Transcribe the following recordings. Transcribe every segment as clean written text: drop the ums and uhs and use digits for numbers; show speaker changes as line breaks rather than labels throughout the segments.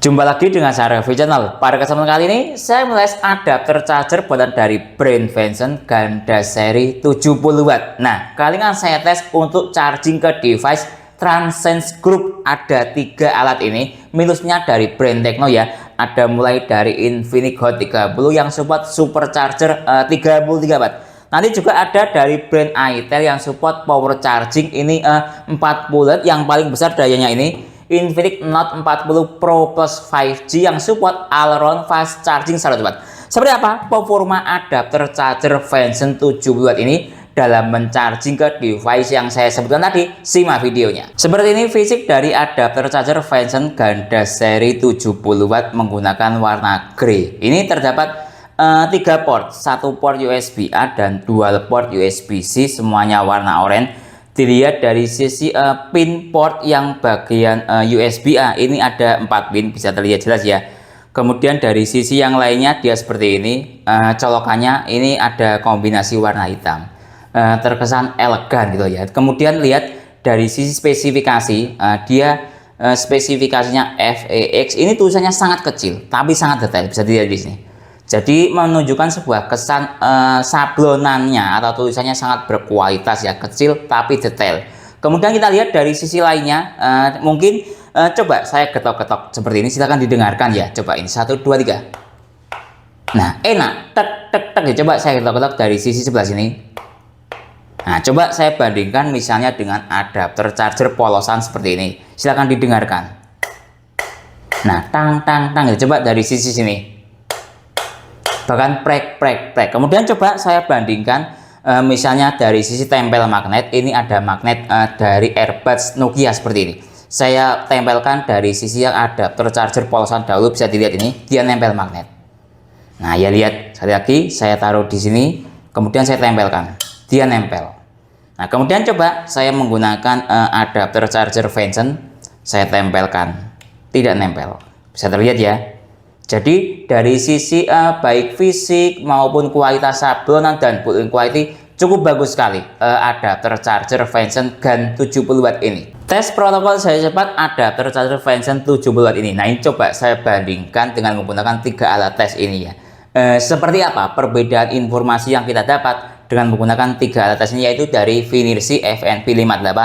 Jumpa lagi dengan saya Revi Channel. Pada kesempatan kali ini saya meles adapter charger buatan dari brand Venson ganda seri 70 watt. Nah, kali ini saya tes untuk charging ke device Transsense Group. Ada 3 alat ini, minusnya dari brand Tecno ya. Ada mulai dari Infinix Hot 30 yang support supercharger 33 watt. Nanti juga ada dari brand itel yang support power charging ini 40 watt, yang paling besar dayanya ini Infinix Note 40 Pro Plus 5G yang support all-round fast charging 100 watt. Seperti apa performa adapter charger Venson 70 watt ini dalam mencharging ke device yang saya sebutkan tadi? Simak videonya. Seperti ini fisik dari adapter charger Venson ganda seri 70 watt menggunakan warna grey. Ini terdapat 3 port, 1 port USB-A dan dual port USB-C, semuanya warna oranye. Dilihat dari sisi pin port yang bagian USB-A ini ada 4 pin, bisa terlihat jelas ya. Kemudian dari sisi yang lainnya dia seperti ini, colokannya ini ada kombinasi warna hitam, terkesan elegan gitu ya. Kemudian lihat dari sisi spesifikasi, dia spesifikasinya FEX, ini tulisannya sangat kecil tapi sangat detail, bisa dilihat di sini. Jadi menunjukkan sebuah kesan sablonannya atau tulisannya sangat berkualitas ya, kecil tapi detail. Kemudian kita lihat dari sisi lainnya, mungkin coba saya ketok-ketok seperti ini, silahkan didengarkan ya. Coba ini 1, 2, 3. Nah, enak, tek tek tek ya. Coba saya ketok-ketok dari sisi sebelah sini. Nah, coba saya bandingkan misalnya dengan adapter charger polosan seperti ini. Silahkan didengarkan. Nah, tang tang tang ya. Coba dari sisi sini, bahkan prek prek prek. Kemudian coba saya bandingkan misalnya dari sisi tempel magnet. Ini ada magnet dari earbuds Nokia seperti ini. Saya tempelkan dari sisi yang adapter charger polosan dahulu, bisa dilihat ini dia nempel magnet. Nah ya, lihat sekali lagi, saya taruh di sini kemudian saya tempelkan, dia nempel. Nah kemudian coba saya menggunakan adapter charger Venson, saya tempelkan, tidak nempel, bisa terlihat ya. Jadi dari sisi baik fisik maupun kualitas sablonan dan build-in quality cukup bagus sekali adapter charger Venson GAN 70 watt ini. Tes protokol saya cepat adapter charger Venson 70 watt ini. Nah ini coba saya bandingkan dengan menggunakan 3 alat tes ini ya. Seperti apa perbedaan informasi yang kita dapat dengan menggunakan 3 alat tes ini, yaitu dari Finersi FNP58,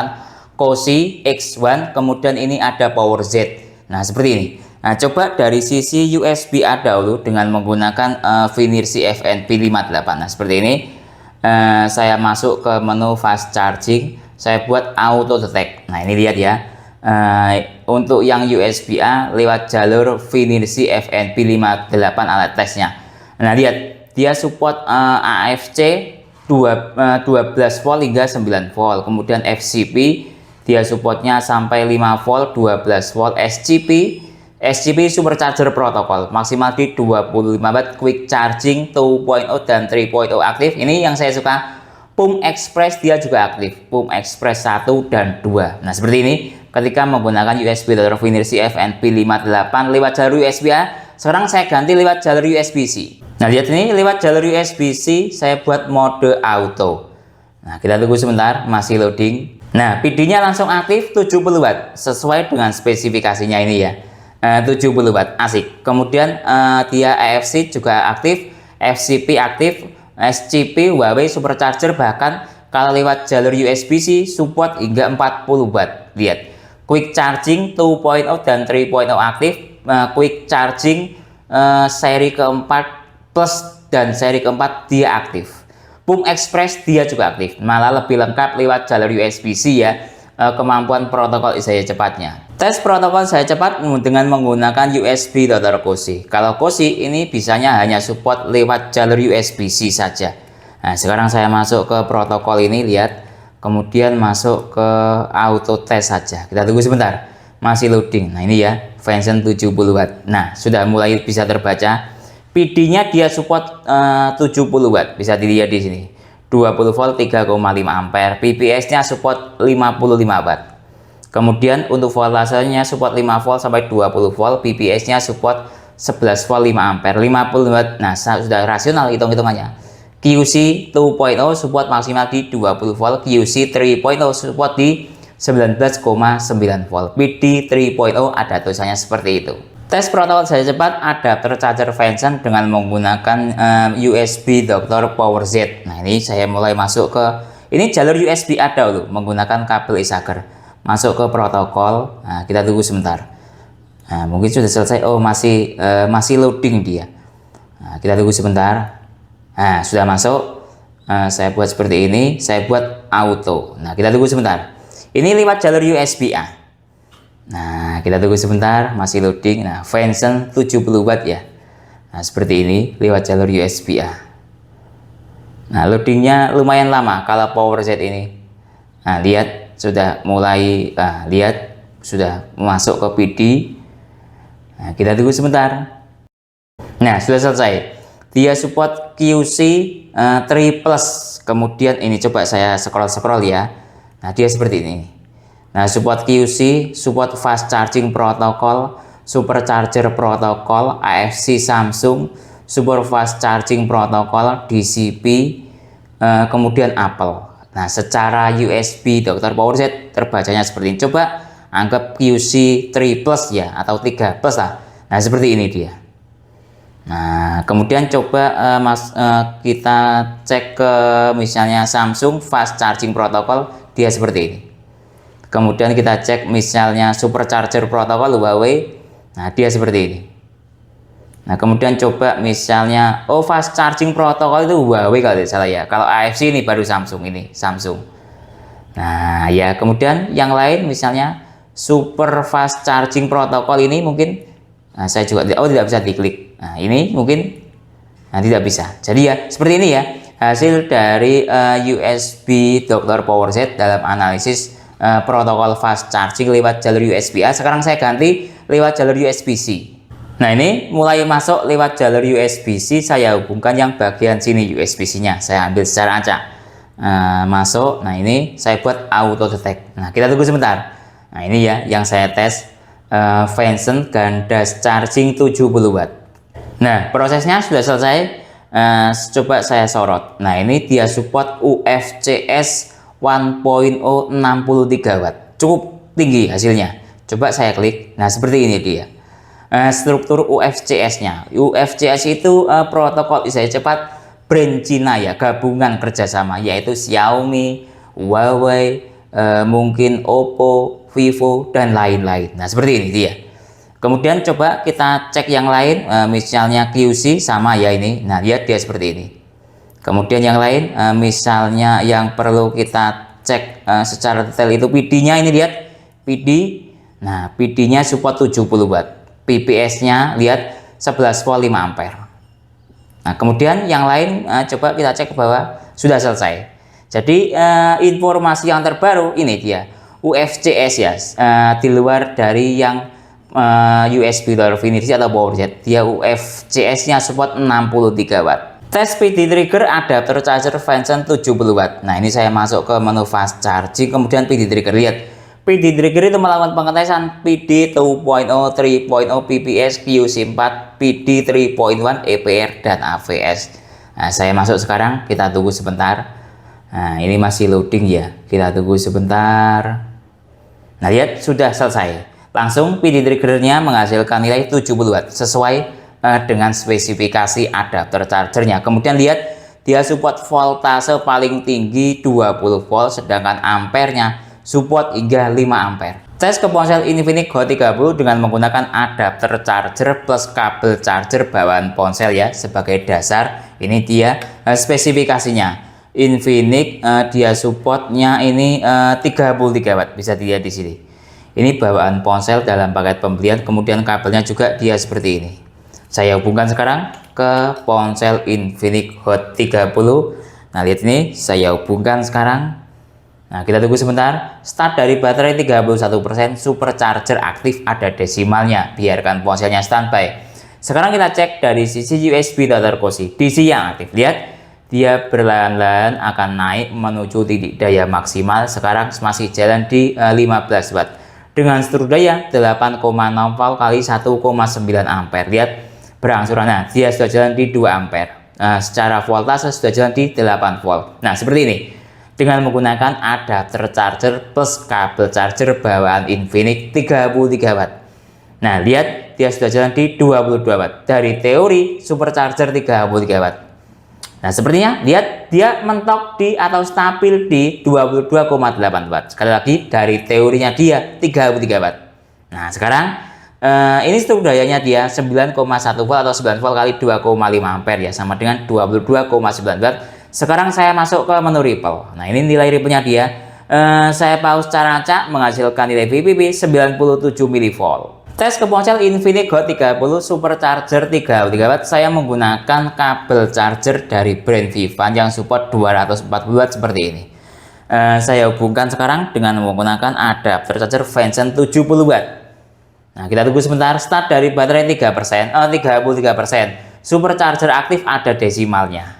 Cosi X1, kemudian ini ada Power Z. Nah seperti ini. Nah, coba dari sisi USB-A dahulu dengan menggunakan Finersi FNP58. Nah, seperti ini. Saya masuk ke menu fast charging, saya buat auto detect. Nah, ini lihat ya. Untuk yang USB-A lewat jalur Finersi FNP58 alat tesnya. Nah, lihat dia support AFC 12 volt hingga 9 volt. Kemudian FCP dia supportnya sampai 5 volt, 12 volt. SCP Supercharger Protocol maksimal di 25 watt, Quick Charging 2.0 dan 3.0 aktif. Ini yang saya suka. Pump Express dia juga aktif, Pump Express 1 dan 2. Nah seperti ini ketika menggunakan USB dari Finersi FNP58 lewat jalur USB-A. Sekarang saya ganti lewat jalur USB-C. Nah lihat ini, lewat jalur USB-C saya buat mode auto. Nah kita tunggu sebentar, masih loading. Nah PD-nya langsung aktif 70 watt sesuai dengan spesifikasinya ini ya. 70 watt, asik. Kemudian dia AFC juga aktif, FCP aktif, SCP Huawei Supercharger, bahkan kalau lewat jalur USB-C support hingga 40 watt. Lihat, Quick Charging 2.0 dan 3.0 aktif. Quick Charging seri keempat plus dan seri keempat dia aktif. Pump Express dia juga aktif, malah lebih lengkap lewat jalur USB-C ya. Kemampuan protokol saya cepatnya. Tes protokol saya cepat dengan menggunakan USB Dr. Cosi. Kalau Cosi ini bisanya hanya support lewat jalur USB-C saja. Nah, sekarang saya masuk ke protokol ini, lihat. Kemudian masuk ke auto test saja. Kita tunggu sebentar. Masih loading. Nah, ini ya, Venson 70 watt. Nah, sudah mulai bisa terbaca. PD-nya dia support 70 watt. Bisa dilihat di sini. 20 volt 3,5 ampere, PPS-nya support 55 watt. Kemudian untuk voltasenya support 5 volt sampai 20 volt, PPS-nya support 11 volt 5 ampere, 50 watt. Nah, sudah rasional hitung-hitungannya. QC 2.0 support maksimal di 20 volt, QC 3.0 support di 19,9 volt. PD 3.0 ada tulisannya seperti itu. Tes protokol daya cepat adapter charger Venson dengan menggunakan USB Dr. Power Z. Nah, ini saya mulai masuk ke ini jalur USB ada loh, menggunakan kabel Isager. Masuk ke protokol. Nah, kita tunggu sebentar. Nah, mungkin sudah selesai. Oh, masih loading dia. Nah, kita tunggu sebentar. Nah, sudah masuk. Saya buat seperti ini. Saya buat auto. Nah, kita tunggu sebentar. Ini lewat jalur USB A. Nah, kita tunggu sebentar, masih loading. Nah, Venson 70 watt ya. Nah, seperti ini lewat jalur USB A. Nah, loadingnya lumayan lama kalau Power Z ini. Nah, lihat sudah mulai, lihat sudah masuk ke PD. Nah, kita tunggu sebentar. Nah, sudah selesai. Dia support QC 3 plus. Kemudian ini coba saya scroll ya. Nah, dia seperti ini. Nah, support QC, support fast charging protocol, supercharger protocol, AFC Samsung, support fast charging protocol, DCP, kemudian Apple. Nah, secara USB Dr. Power Z terbacanya seperti ini. Coba anggap QC 3 plus ya, atau 3 plus lah. Nah, seperti ini dia. Nah, kemudian coba kita cek ke misalnya Samsung fast charging protocol, dia seperti ini. Kemudian kita cek misalnya supercharger protokol Huawei. Nah, dia seperti ini. Nah, kemudian coba misalnya fast charging protokol itu Huawei kalau tidak salah ya. Kalau AFC ini baru Samsung, ini Samsung. Nah, ya, kemudian yang lain misalnya super fast charging protokol ini mungkin saya juga tidak bisa diklik. Nah, ini mungkin tidak bisa. Jadi ya seperti ini ya hasil dari USB Dr. Power Z dalam analisis protokol fast charging lewat jalur USB A. Sekarang saya ganti lewat jalur USB-C. Nah, ini mulai masuk lewat jalur USB-C. Saya hubungkan yang bagian sini USB-C-nya. Saya ambil secara acak. Masuk. Nah, ini saya buat auto detect. Nah, kita tunggu sebentar. Nah, ini ya yang saya tes Venson gandas charging 70 watt. Nah, prosesnya sudah selesai. Coba saya sorot. Nah, ini dia support UFCS 1.0 63 watt, cukup tinggi hasilnya. Coba saya klik. Nah, seperti ini dia struktur UFCS-nya. UFCS itu protokol daya cepat brand Cina ya, gabungan kerjasama, yaitu Xiaomi, Huawei, mungkin Oppo, Vivo, dan lain-lain. Nah, seperti ini dia. Kemudian coba kita cek yang lain, misalnya QC sama ya ini. Nah, lihat dia seperti ini. Kemudian yang lain, misalnya yang perlu kita cek secara detail itu PD-nya, ini lihat PD. Nah, PD-nya support 70 watt. PPS-nya lihat 11 volt 5 ampere. Nah, kemudian yang lain coba kita cek ke bawah, sudah selesai. Jadi informasi yang terbaru ini dia UFCS ya, di luar dari yang USB Infinity atau Power Z. Dia UFCS-nya support 63 watt. Tes PD trigger adapter charger Venson 70 watt. Nah, ini saya masuk ke menu fast charging, kemudian PD trigger. Lihat, PD trigger itu melakukan pengetesan PD 2.0, 3.0, PPS, QC4, PD 3.1, EPR, dan AVS. Nah, saya masuk sekarang, kita tunggu sebentar. Nah, ini masih loading ya, kita tunggu sebentar. Nah, lihat, sudah selesai. Langsung PD triggernya menghasilkan nilai 70 watt, sesuai dengan spesifikasi adapter chargernya. Kemudian lihat, dia support voltase paling tinggi 20 volt, sedangkan ampernya support hingga 5 ampere. Tes ke ponsel Infinix Hot 30 dengan menggunakan adapter charger plus kabel charger bawaan ponsel ya sebagai dasar. Ini dia spesifikasinya. Infinix dia supportnya ini 33 watt, bisa dilihat di sini. Ini bawaan ponsel dalam paket pembelian, kemudian kabelnya juga dia seperti ini. Saya hubungkan sekarang ke ponsel Infinix Hot 30. Nah, lihat ini, saya hubungkan sekarang. Nah, kita tunggu sebentar. Start dari baterai 31%, supercharger aktif, ada desimalnya. Biarkan ponselnya standby. Sekarang kita cek dari sisi USB data kursi DC yang aktif. Lihat, dia perlahan-lahan akan naik menuju titik daya maksimal. Sekarang masih jalan di 15 watt. Dengan seluruh daya 8,6 volt kali 1,9 ampere. Lihat, berangsuran. Nah, dia sudah jalan di 2 ampere. Secara voltase sudah jalan di 8 volt. Nah, seperti ini. Dengan menggunakan adapter charger plus kabel charger bawaan Infinix 33 watt. Nah, lihat dia sudah jalan di 22 watt. Dari teori supercharger 33 watt. Nah, sepertinya lihat dia mentok di atau stabil di 22,8 watt. Sekali lagi dari teorinya dia 33 watt. Nah, sekarang ini struk dayanya dia 9,1 volt atau 9 volt kali 2,5 ampere ya, sama dengan 22,9 watt. Sekarang saya masuk ke menu Ripple. Nah, ini nilai Ripple-nya dia. Saya pause cara acak menghasilkan nilai VPP 97 mV. Tes ke ponsel Infinix Hot 30 Supercharger 33 watt. Saya menggunakan kabel charger dari brand Vivan yang support 240 watt seperti ini. Saya hubungkan sekarang dengan menggunakan adapter charger Vention 70 watt. Nah, kita tunggu sebentar. Start dari baterai 33%. Supercharger aktif ada desimalnya.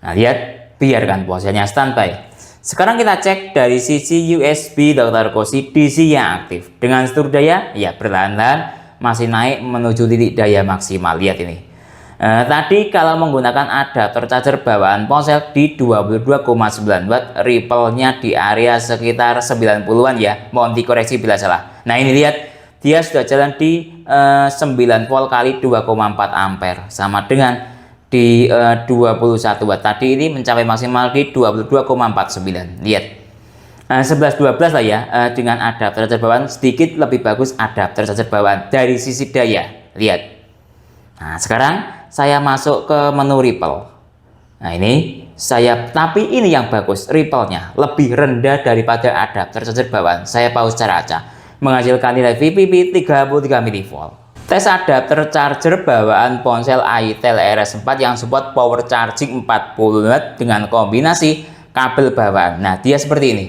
Nah, lihat, biarkan ponselnya standby. Sekarang kita cek dari sisi USB Dr. Cosi DC yang aktif. Dengan seluruh daya, ya perlahan-lahan masih naik menuju titik daya maksimal. Lihat ini. Tadi kalau menggunakan adapter charger bawaan ponsel di 22,9 watt, Ripple-nya di area sekitar 90-an ya. Mohon dikoreksi bila salah. Nah, ini lihat, dia sudah jalan di 9 volt kali 2,4 ampere. Sama dengan di 21 watt. Tadi ini mencapai maksimal di 22,49. Lihat, 11-12 lah ya. Dengan adapter charger bawaan sedikit lebih bagus adapter charger bawaan dari sisi daya. Lihat. Nah, sekarang saya masuk ke menu Ripple. Nah, ini tapi ini yang bagus, Ripple-nya lebih rendah daripada adapter charger bawaan. Saya pause cara acak menghasilkan nilai VPP 33 mV. Tes adapter charger bawaan ponsel itel RS4 yang support power charging 40 watt dengan kombinasi kabel bawaan. Nah, dia seperti ini.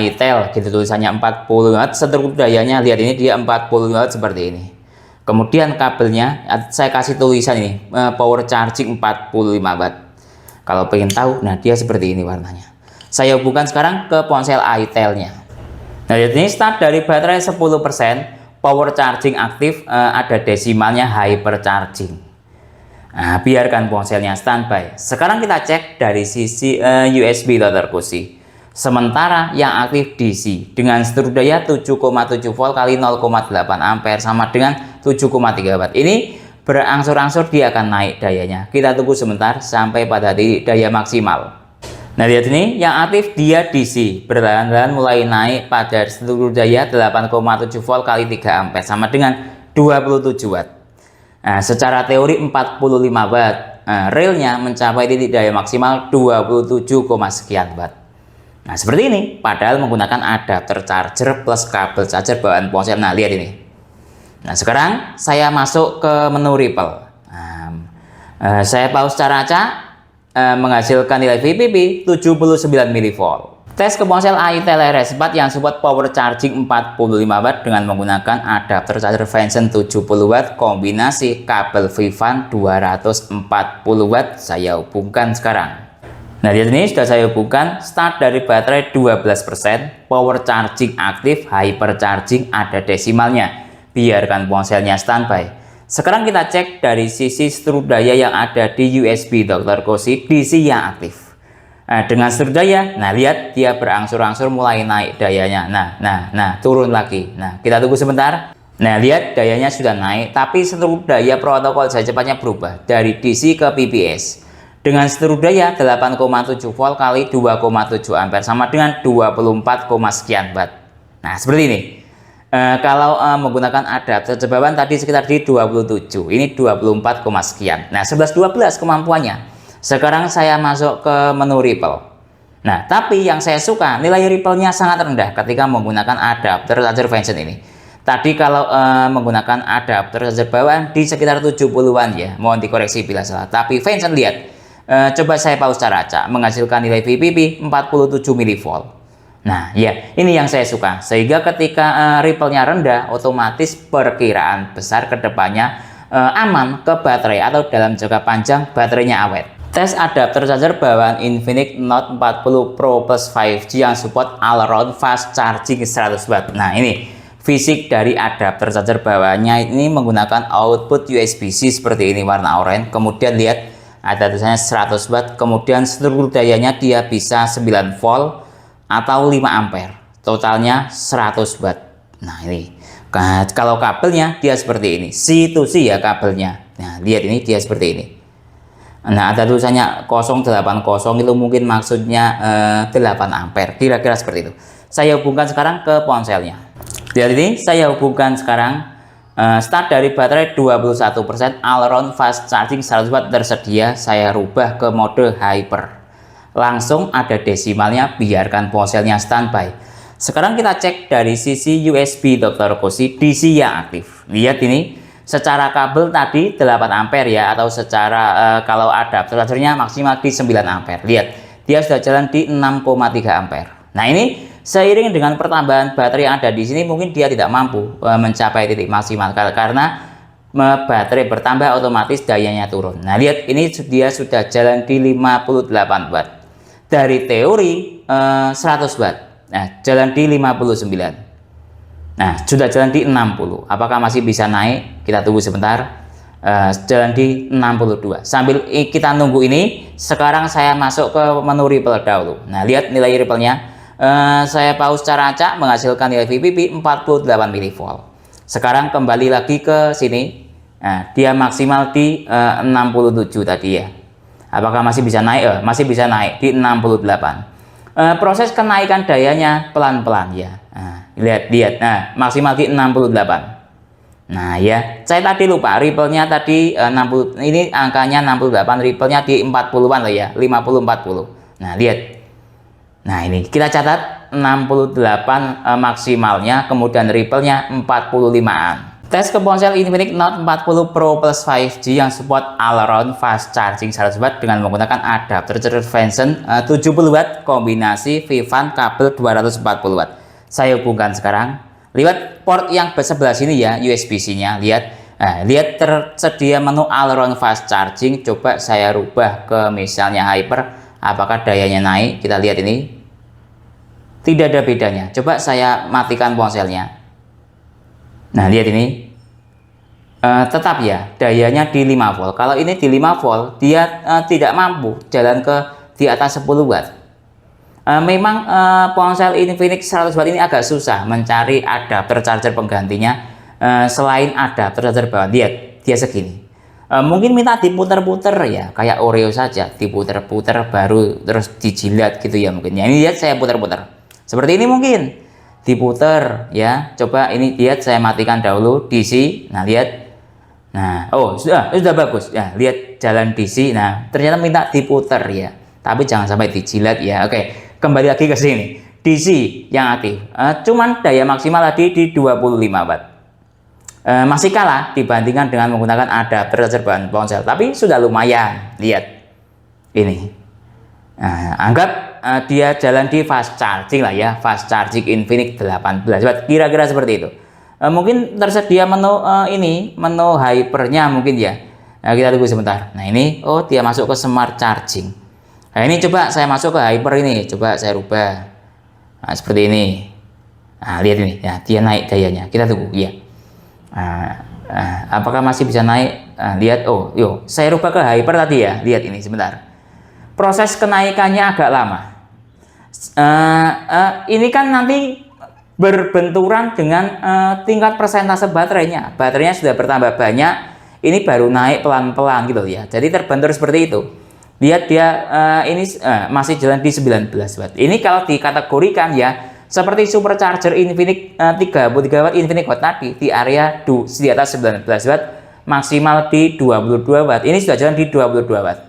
itel gitu tulisannya 40 watt, struk dayanya lihat ini dia 40 watt seperti ini. Kemudian kabelnya saya kasih tulisan ini power charging 45 watt. Kalau pengen tahu, nah dia seperti ini warnanya. Saya hubungkan sekarang ke ponsel itel-nya. Nah, lihat ini start dari baterai 10%. Power charging aktif, ada desimalnya hypercharging. Nah, biarkan ponselnya standby. Sekarang kita cek dari sisi USB Dr. Cosi. Sementara yang aktif DC dengan struk daya 7,7 volt kali 0,8 ampere sama dengan 7,3 watt. Ini berangsur-angsur dia akan naik dayanya. Kita tunggu sebentar sampai pada titik daya maksimal. Nah, lihat ini yang aktif dia DC, perlahan-lahan mulai naik pada seluruh daya 8,7 volt kali 3 ampere sama dengan 27 watt. Nah, secara teori 45 watt, realnya mencapai titik daya maksimal 27, sekian watt. Nah, seperti ini, padahal menggunakan adapter charger plus kabel charger bawaan ponsel. Nah, lihat ini. Nah, sekarang saya masuk ke menu Ripple. Saya pause cara acak. Menghasilkan nilai VPP 79 mV. Tes ke ponsel itel RS4 yang support power charging 45 watt dengan menggunakan adapter charger Vention 70 watt kombinasi kabel Vivan 240 watt. Saya hubungkan sekarang. Nah, di sini sudah saya hubungkan. Start dari baterai 12%, power charging aktif, hypercharging ada desimalnya. Biarkan ponselnya standby. Sekarang kita cek dari sisi struk daya yang ada di USB Dr. Cosi DC yang aktif. Nah, dengan struk daya, nah lihat dia berangsur-angsur mulai naik dayanya. Nah, turun lagi. Nah, kita tunggu sebentar. Nah, lihat dayanya sudah naik, tapi struk daya protokol secepatnya berubah dari DC ke PPS. Dengan struk daya 8,7 volt kali 2,7 ampere sama dengan 24, sekian watt. Nah, seperti ini. Kalau menggunakan adapter bawaan tadi sekitar di 27, ini 24, sekian. Nah, 11-12 kemampuannya. Sekarang saya masuk ke menu Ripple. Nah, tapi yang saya suka nilai Ripple-nya sangat rendah ketika menggunakan adapter charger Vention ini. Tadi kalau menggunakan adapter charger bawaan di sekitar 70-an ya. Mohon dikoreksi bila salah. Tapi Vention lihat. Coba saya pause cara acak menghasilkan nilai VPP 47 mV. Nah, ya, ini yang saya suka. Sehingga ketika Ripple-nya rendah, otomatis perkiraan besar ke depannya aman ke baterai atau dalam jangka panjang baterainya awet. Tes adapter charger bawaan Infinix Note 40 Pro Plus 5G yang support all around fast charging 100 watt. Nah, ini fisik dari adapter charger bawaannya ini menggunakan output USB-C seperti ini warna oranye. Kemudian lihat ada tulisannya 100 watt. Kemudian seluruh dayanya dia bisa 9 volt atau 5 ampere, totalnya 100 watt. Nah, ini Kalau kabelnya dia seperti ini, C to C ya kabelnya. Nah, lihat ini dia seperti ini. Nah, ada tulisannya 080 itu mungkin maksudnya 8 ampere, kira-kira seperti itu. Saya hubungkan sekarang ke ponselnya. Lihat ini, saya hubungkan sekarang. Start dari baterai 21%, all-around fast charging 100 watt tersedia. Saya rubah ke mode hyper. Langsung ada desimalnya, biarkan ponselnya standby. Sekarang kita cek dari sisi USB Dr. Koshi DC yang aktif. Lihat ini, secara kabel tadi 8 ampere ya, atau secara kalau adapter chargernya maksimal di 9 ampere. Lihat, dia sudah jalan di 6,3 ampere. Nah, ini seiring dengan pertambahan baterai yang ada di sini, mungkin dia tidak mampu mencapai titik maksimal karena baterai bertambah otomatis dayanya turun. Nah, lihat ini dia sudah jalan di 58 watt. Dari teori 100 watt. Nah, jalan di 59. Nah, sudah jalan di 60. Apakah masih bisa naik? Kita tunggu sebentar. Jalan di 62. Sambil kita nunggu ini, sekarang saya masuk ke menu ripple dahulu. Nah, lihat nilai ripple-nya. Saya pause secara acak, menghasilkan nilai VPP 48 mV. Sekarang kembali lagi ke sini. Nah, dia maksimal di 67 tadi ya. Apakah masih bisa naik? Masih bisa naik di 68. Proses kenaikan dayanya pelan-pelan ya. Nah, lihat. Nah, maksimal di 68. Nah, ya, saya tadi lupa ripple-nya tadi 60, ini angkanya 68, ripple-nya di 40-an loh ya, 50-40. Nah, lihat. Nah, ini kita catat 68 maksimalnya, kemudian ripple-nya 45-an. Tes ke ponsel Infinix Note 40 Pro Plus 5G yang support all-around fast charging 100 watt dengan menggunakan adapter charger Venson 70 watt kombinasi VIVAN kabel 240 watt. Saya hubungkan sekarang lewat port yang sebelah sini ya, USB-C-nya. Lihat tersedia menu all-around fast charging. Coba saya rubah ke misalnya hyper. Apakah dayanya naik? Kita lihat ini. Tidak ada bedanya. Coba saya matikan ponselnya. Nah, lihat ini. Tetap ya, dayanya di 5 volt. Kalau ini di 5 volt, dia tidak mampu jalan ke di atas 10 watt. Memang ponsel Infinix 100 watt ini agak susah mencari adapter charger penggantinya selain adapter charger bawaan. Lihat, dia segini. Mungkin minta diputer-puter ya, kayak Oreo saja, diputer-puter baru terus dijilat gitu ya mungkin. Ya, ini lihat saya puter-puter. Seperti ini mungkin. Diputer ya, coba ini lihat, saya matikan dahulu DC. Nah, lihat, nah, oh sudah bagus ya, lihat jalan DC. Nah, ternyata minta diputer ya, tapi jangan sampai dijilat ya. Oke, kembali lagi ke sini, DC yang aktif. Cuman daya maksimal tadi di 25 watt. Masih kalah dibandingkan dengan menggunakan adapter charger bahan ponsel, tapi sudah lumayan. Lihat ini. Nah, anggap dia jalan di fast charging lah ya, fast charging Infinix 18 watt, kira-kira seperti itu. Mungkin tersedia menu menu hypernya mungkin ya. Nah, kita tunggu sebentar. Nah, ini, oh dia masuk ke smart charging. Nah, ini coba saya masuk ke hyper ini, coba saya rubah. Nah, seperti ini. Nah, lihat ini, ya, dia naik dayanya. Kita tunggu ya. Apakah masih bisa naik? Lihat, oh, yuk, saya rubah ke hyper tadi ya. Lihat ini sebentar. Proses kenaikannya agak lama. Ini kan nanti berbenturan dengan tingkat persentase baterainya. Baterainya sudah bertambah banyak, ini baru naik pelan-pelan gitu ya. Jadi terbentur seperti itu. Lihat dia ini masih jalan di 19 watt. Ini kalau dikategorikan ya seperti supercharger Infinix 33 watt Infinix Hot tadi di area di atas 19 watt, maksimal di 22 watt. Ini sudah jalan di 22 watt.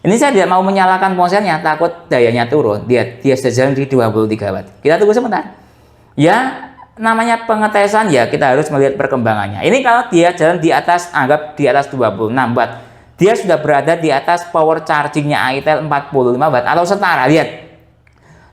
Ini saya tidak mau menyalakan ponselnya, takut dayanya turun. Lihat, dia sudah jalan di 23 watt. Kita tunggu sebentar. Ya, namanya pengetesan ya, kita harus melihat perkembangannya. Ini kalau dia jalan di atas, anggap di atas 26 watt. Dia sudah berada di atas power chargingnya AITEL 45 watt atau setara. Lihat,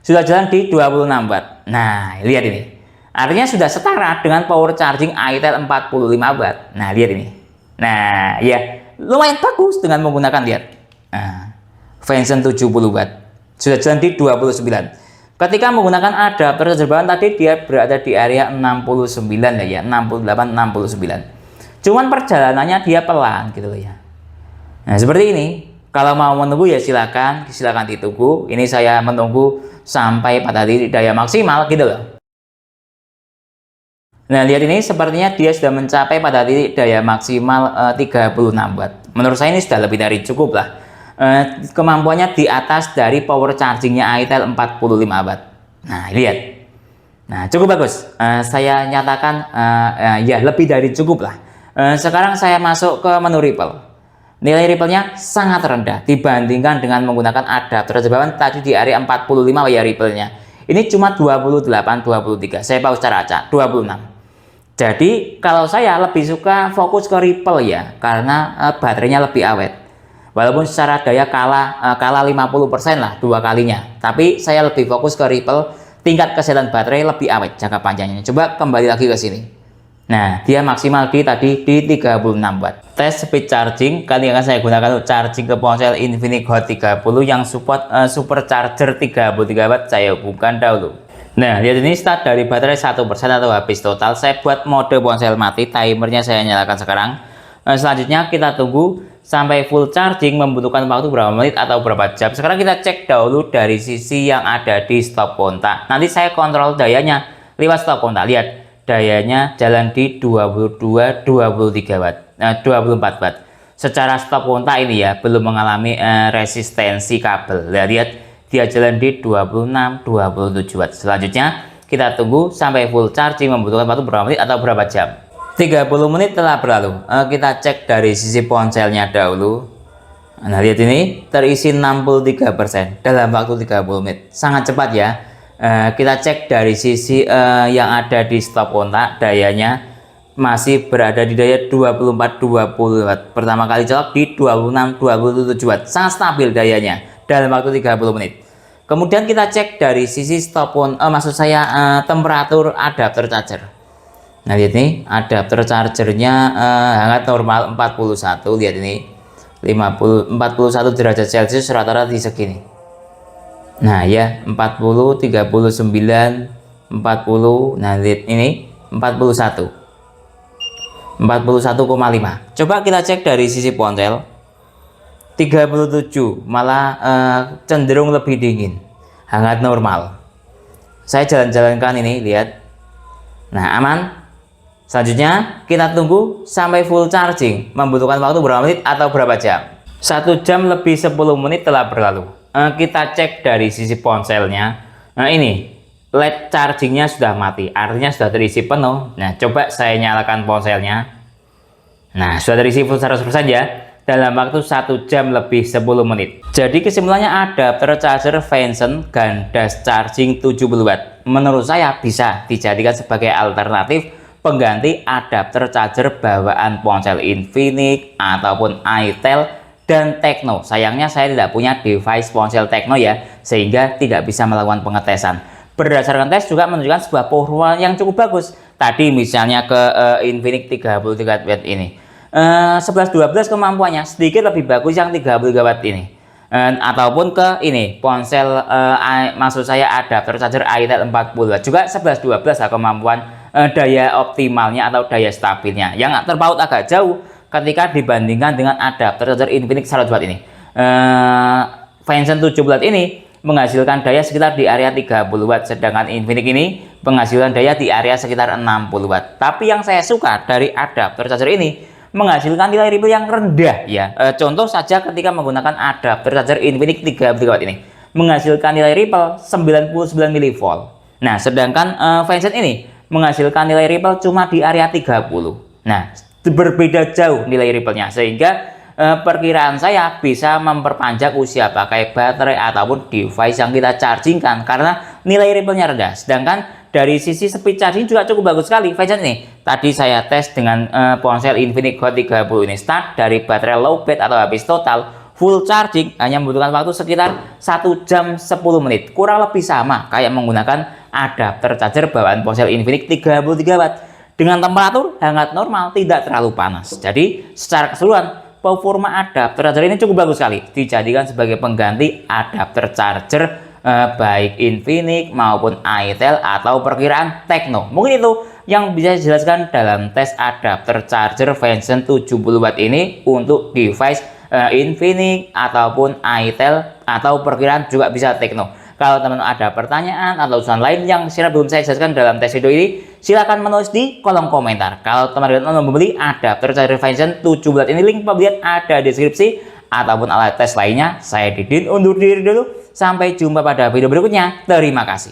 sudah jalan di 26 watt. Nah, lihat ini. Artinya sudah setara dengan power charging AITEL 45 watt. Nah, lihat ini. Nah, ya, lumayan bagus dengan menggunakan, lihat. Nah, Venson 70 watt sudah jalan di 29. Ketika menggunakan adapter charger bawaan tadi dia berada di area 69 ya, 68 69. Cuman perjalanannya dia pelan gitu loh ya. Nah, seperti ini. Kalau mau menunggu ya silakan ditunggu. Ini saya menunggu sampai pada titik daya maksimal gitu loh. Nah, lihat ini sepertinya dia sudah mencapai pada titik daya maksimal 36 watt. Menurut saya ini sudah lebih dari cukup lah. Kemampuannya di atas dari power chargingnya itel 45 watt. Nah, lihat. Nah, cukup bagus. Saya nyatakan ya lebih dari cukup lah. Sekarang saya masuk ke menu Ripple. Nilai Ripple-nya sangat rendah dibandingkan dengan menggunakan adapter jawaban tadi di area 45 ya Ripple-nya. Ini cuma 28-23. Saya pause secara acak 26. Jadi kalau saya lebih suka fokus ke Ripple ya, karena baterainya lebih awet. Walaupun secara daya kalah 50% lah 2 kalinya. Tapi saya lebih fokus ke Ripple, tingkat kesehatan baterai lebih awet jangka panjangnya. Coba kembali lagi ke sini. Nah, dia maksimal tadi di 36 watt. Tes speed charging, kali ini akan saya gunakan untuk charging ke ponsel Infinix Hot 30 yang support supercharger 33 watt. Saya hubungkan dahulu. Nah, lihat ini start dari baterai 1% atau habis total. Saya buat mode ponsel mati, timernya saya nyalakan sekarang. Selanjutnya kita tunggu sampai full charging, membutuhkan waktu berapa menit atau berapa jam. Sekarang kita cek dahulu dari sisi yang ada di stop kontak. Nanti saya kontrol dayanya lewat stop kontak. Lihat, dayanya jalan di 23 watt, 24 watt. Secara stop kontak ini ya belum mengalami resistensi kabel. Lihat, dia jalan di 26-27 watt. Selanjutnya kita tunggu sampai full charging, membutuhkan waktu berapa menit atau berapa jam. 30 menit telah berlalu. Kita cek dari sisi ponselnya dahulu. Nah, lihat ini terisi 63% dalam waktu 30 menit. Sangat cepat ya. Kita cek dari sisi yang ada di stop kontak, dayanya masih berada di daya 24-20 watt. Pertama kali colok di 26-27 watt. Sangat stabil dayanya dalam waktu 30 menit. Kemudian kita cek dari sisi stop maksud saya temperatur adapter charger. Nah, lihat ini adapter chargernya hangat normal 41. Lihat ini 41 derajat Celcius rata-rata di segini. Nah ya 40, 39, 40. Nah, lihat ini 41, 41,5. Coba kita cek dari sisi ponsel 37, malah cenderung lebih dingin, hangat normal. Saya jalan-jalankan ini, lihat. Nah, aman. Selanjutnya kita tunggu sampai full charging, membutuhkan waktu berapa menit atau berapa jam. 1 jam lebih 10 menit telah berlalu. Kita cek dari sisi ponselnya. Nah, ini LED chargingnya sudah mati, artinya sudah terisi penuh. Nah, coba saya nyalakan ponselnya. Nah, sudah terisi full 100% ya, dalam waktu 1 jam lebih 10 menit. Jadi kesimpulannya adapter charger Vanson gandas charging 70 watt. Menurut saya bisa dijadikan sebagai alternatif pengganti adapter charger bawaan ponsel Infinix ataupun itel dan Tecno. Sayangnya saya tidak punya device ponsel Tecno ya, sehingga tidak bisa melakukan pengetesan. Berdasarkan tes juga menunjukkan sebuah performa yang cukup bagus. Tadi misalnya ke Infinix 33 watt ini, 11-12 kemampuannya sedikit lebih bagus yang 33 watt ini. Ataupun ke ini ponsel maksud saya adapter charger itel 40 watt juga 11-12 lah kemampuan daya optimalnya atau daya stabilnya, yang terpaut agak jauh ketika dibandingkan dengan adapter charger Infinix 100 watt ini. Vanson 70 watt ini menghasilkan daya sekitar di area 30 watt, sedangkan Infinix ini menghasilkan daya di area sekitar 60 watt. Tapi yang saya suka dari adapter charger ini menghasilkan nilai Ripple yang rendah ya. Contoh saja ketika menggunakan adapter charger Infinix 33 watt ini menghasilkan nilai Ripple 99 mV. Nah, sedangkan Vanson ini menghasilkan nilai Ripple cuma di area 30. Nah, berbeda jauh nilai Ripple-nya, sehingga perkiraan saya bisa memperpanjang usia pakai baterai ataupun device yang kita chargingkan karena nilai Ripple-nya rendah. Sedangkan dari sisi speed charging juga cukup bagus sekali Vanson ini. Tadi saya tes dengan ponsel Infinix Hot 30 ini, start dari baterai low bed atau habis total, full charging hanya membutuhkan waktu sekitar 1 jam 10 menit, kurang lebih sama kayak menggunakan adapter charger bawaan ponsel Infinix 33 watt dengan temperatur hangat normal, tidak terlalu panas. Jadi secara keseluruhan performa adapter charger ini cukup bagus sekali dijadikan sebagai pengganti adapter charger baik Infinix maupun itel atau perkiraan Tecno. Mungkin itu yang bisa dijelaskan dalam tes adapter charger Vanson 70 watt ini untuk device Infinix ataupun itel atau perkiraan juga bisa Tecno. Kalau teman-teman ada pertanyaan atau usulan lain yang belum saya jelaskan dalam tes video ini, silahkan menulis di kolom komentar. Kalau teman-teman membeli adapter charger Vision 7 bulat ini, link pembelian ada di deskripsi, ataupun alat tes lainnya. Saya Didin undur diri dulu. Sampai jumpa pada video berikutnya. Terima kasih.